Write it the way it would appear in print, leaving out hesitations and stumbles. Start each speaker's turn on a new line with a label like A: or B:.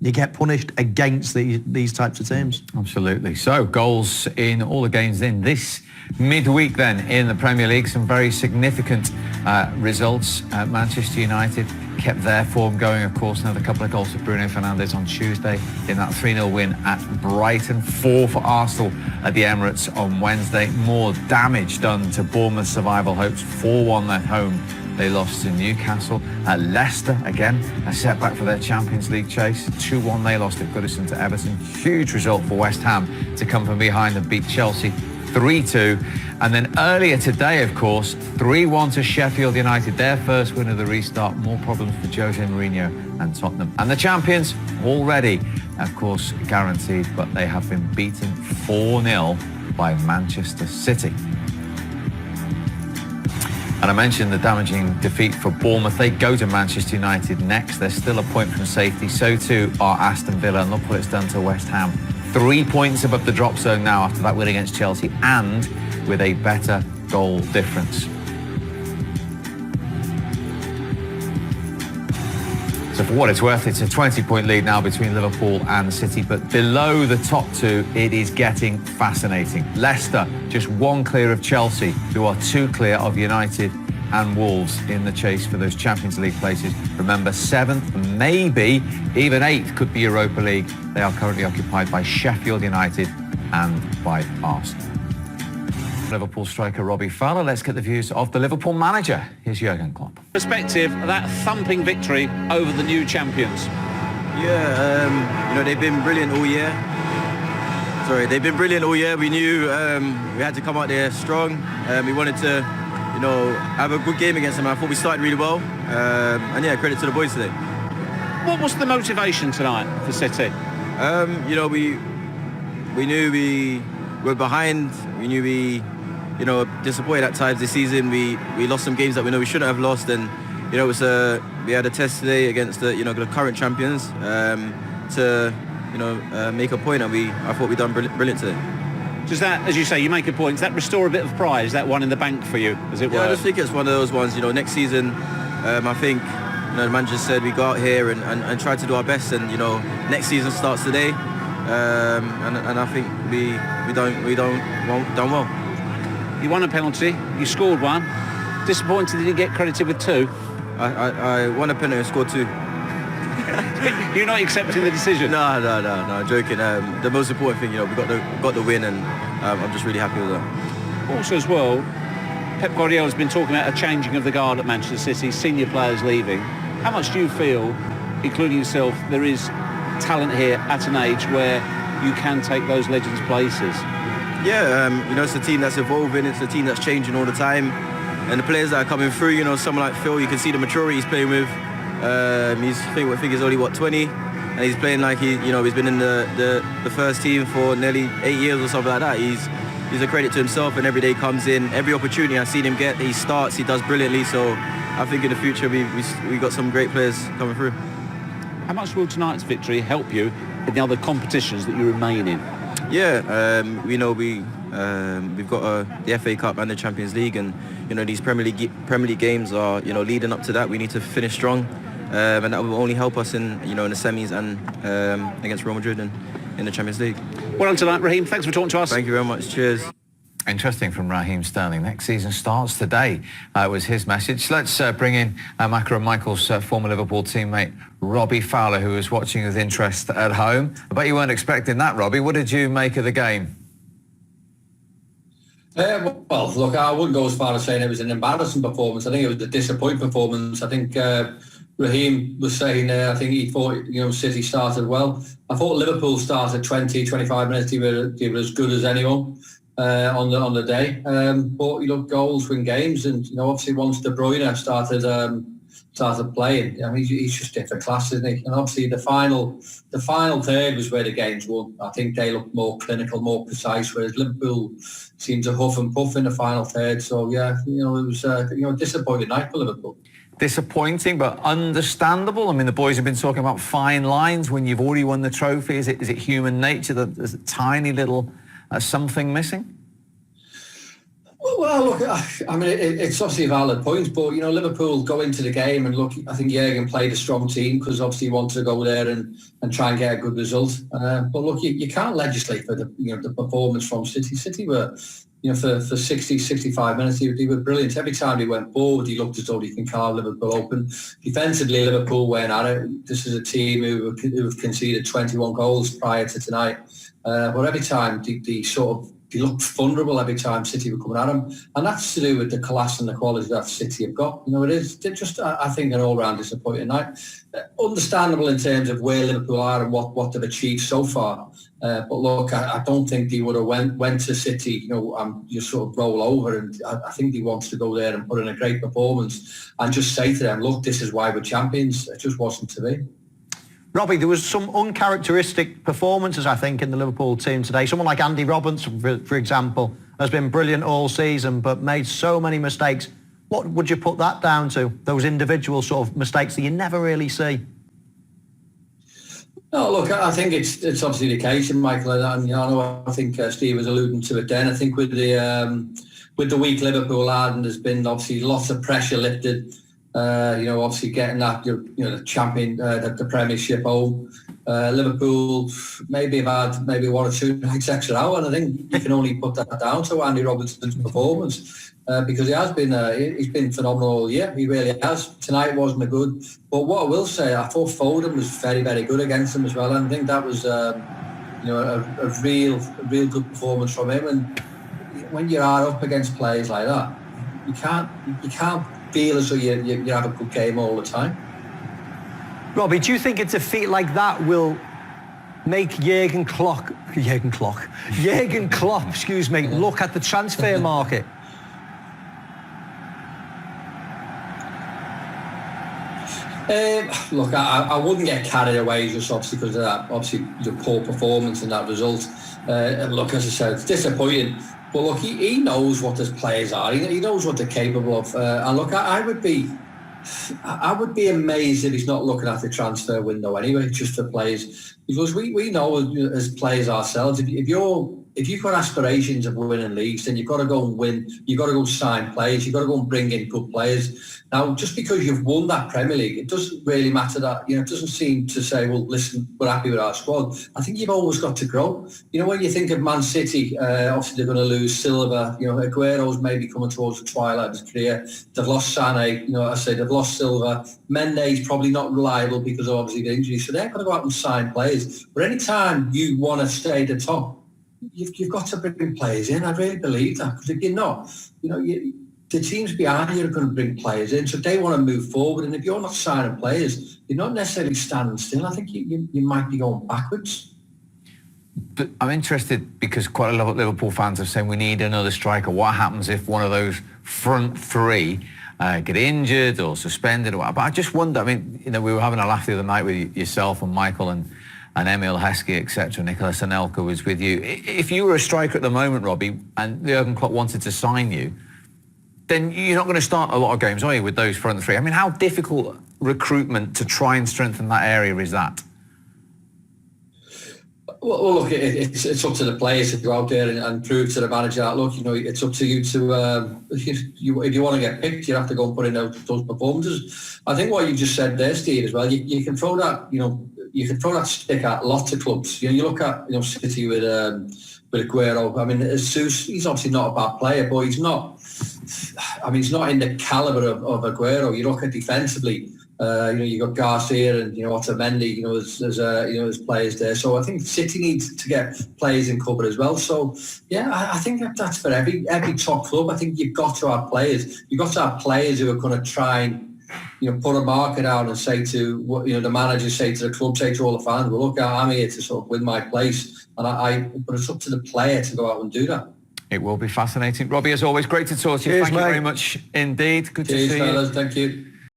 A: you get punished against these types of teams.
B: Absolutely. So goals in all the games in this midweek then in the Premier League. Some very significant results. Manchester United kept their form going, of course. Another couple of goals for Bruno Fernandes on Tuesday in that 3-0 win at Brighton. 4 for Arsenal at the Emirates on Wednesday. More damage done to Bournemouth's survival hopes. 4-1 at home. They lost to Newcastle. Leicester, again, a setback for their Champions League chase. 2-1 they lost at Goodison to Everton. Huge result for West Ham to come from behind and beat Chelsea 3-2. And then earlier today, of course, 3-1 to Sheffield United. Their first win of the restart. More problems for Jose Mourinho and Tottenham. And the champions already, of course, guaranteed, but they have been beaten 4-0 by Manchester City. And I mentioned the damaging defeat for Bournemouth. They go to Manchester United next. They're still a point from safety. So too are Aston Villa. And look what it's done to West Ham. 3 points above the drop zone now after that win against Chelsea, and with a better goal difference. So for what it's worth, it's a 20-point lead now between Liverpool and City, but below the top two, it is getting fascinating. Leicester just 1 clear of Chelsea, who are 2 clear of United and Wolves in the chase for those Champions League places. Remember, 7th, maybe even 8th could be Europa League. They are currently occupied by Sheffield United and by Arsenal. Liverpool striker Robbie Fowler. Let's get the views of the Liverpool manager. Here's Jurgen Klopp.
C: Perspective, that thumping victory over the new champions.
D: Yeah, they've been brilliant all year. They've been brilliant all year. We knew we had to come out there strong. We wanted to, have a good game against them. I thought we started really well. And yeah, credit to the boys today.
C: What was the motivation tonight for City?
D: We knew we were behind. We knew we disappointed at times this season. We lost some games that we know we shouldn't have lost, and it was we had a test today against the current champions to make a point, and I thought we done brilliant today.
C: Does that, as you say, you make a point, does that restore a bit of pride? Is that one in the bank for you, as it were?
D: Yeah, I just think it's one of those ones. Next season, I think the manager said we go out here and try to do our best, and next season starts today, and I think we done well.
C: You won a penalty, you scored one. Disappointed that you get credited with 2?
D: I won a penalty and scored 2.
C: You're not accepting the decision?
D: No, joking. The most important thing, we got the win, and I'm just really happy with that.
C: Also as well, Pep Guardiola's been talking about a changing of the guard at Manchester City, senior players leaving. How much do you feel, including yourself, there is talent here at an age where you can take those legends' places?
D: Yeah, it's a team that's evolving, it's a team that's changing all the time, and the players that are coming through, someone like Phil, you can see the maturity he's playing with. I think he's only 20, and he's playing like he's been in the first team for nearly 8 years or something like that. He's a credit to himself, and every day comes in, every opportunity I've seen him get, he starts, he does brilliantly. So I think in the future we got some great players coming through.
C: How much will tonight's victory help you in the other competitions that you remain in?
D: Yeah, we've got the FA Cup and the Champions League, and these Premier League games are leading up to that. We need to finish strong, and that will only help us in the semis and against Real Madrid and in the Champions League.
C: Well done tonight, Raheem. Thanks for talking to us.
D: Thank you very much. Cheers.
B: Interesting from Raheem Sterling. Next season starts today, was his message. Let's bring in Macca and Michael's former Liverpool teammate, Robbie Fowler, who was watching with interest at home. I bet you weren't expecting that, Robbie. What did you make of the game?
E: Well, look, I wouldn't go as far as saying it was an embarrassing performance. I think it was a disappointing performance. I think Raheem was saying, I think he thought, City started well. I thought Liverpool started 20, 25 minutes. They were as good as anyone on the day. But, goals win games. And, obviously once De Bruyne started playing, he's just different class, isn't he? And obviously the final third was where the game's won. I think they looked more clinical, more precise, whereas Liverpool seemed to huff and puff in the final third. So yeah, it was a disappointing night for Liverpool.
B: Disappointing, but understandable. I mean, the boys have been talking about fine lines when you've already won the trophy. Is it human nature that there's a tiny little something missing?
E: Well, look, I mean, it's obviously a valid point, but, Liverpool go into the game and look, I think Jurgen played a strong team because obviously he wanted to go there and try and get a good result. But look, you can't legislate for the performance from City. City were, for 60, 65 minutes, they were brilliant. Every time he went forward, he looked as though he can carve Liverpool open. Defensively, Liverpool went at it. This is a team who have conceded 21 goals prior to tonight. But every time they looked vulnerable every time City were coming at them, and that's to do with the class and the quality that City have got. It is just, I think, an all-round disappointing night. Understandable in terms of where Liverpool are and what they've achieved so far. But look, I don't think they would have went to City, just sort of roll over, and I think they wanted to go there and put in a great performance and just say to them, look, this is why we're champions. It just wasn't to be.
A: Robbie, there was some uncharacteristic performances, I think, in the Liverpool team today. Someone like Andy Robertson, for example, has been brilliant all season, but made so many mistakes. What would you put that down to, those individual sort of mistakes that you never really see?
E: No, look, I think it's obviously the case, Michael, and I think Steve was alluding to it then. I think with the weak Liverpool had, and there's been obviously lots of pressure lifted. Obviously getting that, the champion, the Premiership home. Liverpool maybe have had maybe one or two nights extra out, and I think you can only put that down to Andy Robertson's performance because he's been phenomenal all year. He really has. Tonight wasn't a good, but what I will say, I thought Foden was very, very good against him as well, and I think that was a real good performance from him. And when you are up against players like that, you can't feel as though you have a good game all the time.
F: Robbie, do you think a defeat like that will make Jurgen Klopp, look at the transfer market?
E: Look, I wouldn't get carried away just obviously because of that, obviously the poor performance and that result. Look, as I said, it's disappointing. But look, he knows what his players are. He knows what they're capable of. And look, I would be amazed if he's not looking at the transfer window anyway, just for players, because we know as players ourselves, if you've got aspirations of winning leagues, then you've got to go and win. You've got to go sign players. You've got to go and bring in good players. Now, just because you've won that Premier League, it doesn't really matter that, it doesn't seem to say, well, listen, we're happy with our squad. I think you've always got to grow. When you think of Man City, obviously they're going to lose Silva. Aguero's maybe coming towards the twilight of his career. They've lost Sané. They've lost Silva. Mendy's probably not reliable because of obviously the injury. So they're going to go out and sign players. But any time you want to stay at the top, you've got to bring players in. I really believe that, because if you're not, the teams behind you are going to bring players in, so they want to move forward. And if you're not signing players, you're not necessarily standing still. I think you might be going backwards.
B: But I'm interested because quite a lot of Liverpool fans are saying we need another striker. What happens if one of those front three get injured or suspended or whatever? But I just wonder, we were having a laugh the other night with yourself and Michael and Emil Heskey, etc. Nicolas Anelka was with you. If you were a striker at the moment, Robbie, and Jurgen Klopp wanted to sign you, then you're not going to start a lot of games, are you, with those front three? How difficult recruitment to try and strengthen that area is that?
E: Well, look, it's up to the players to go out there and prove to the manager that, look, it's up to you to, if you want to get picked, you have to go and put in those performances. I think what you just said there, Steve, as well, you can throw that, you can throw that stick at lots of clubs. You look at, City with Aguero. Jesus, he's obviously not a bad player, but he's not, he's not in the calibre of Aguero. You look at defensively, you got Garcia and Otamendi. There's players there. So I think City needs to get players in cover as well. So yeah, I think that's for every top club. I think you've got to have players. You've got to have players who are going to try and put a marker down and say to the manager, say to the club, say to all the fans, well, look, I'm here to sort of win my place, and but it's up to the player to go out and do that.
B: It will be fascinating. Robbie, as always, great to talk to you.
F: Cheers,
B: Thank you very much indeed. Good to see
E: fellas.
B: you.
E: Thank you.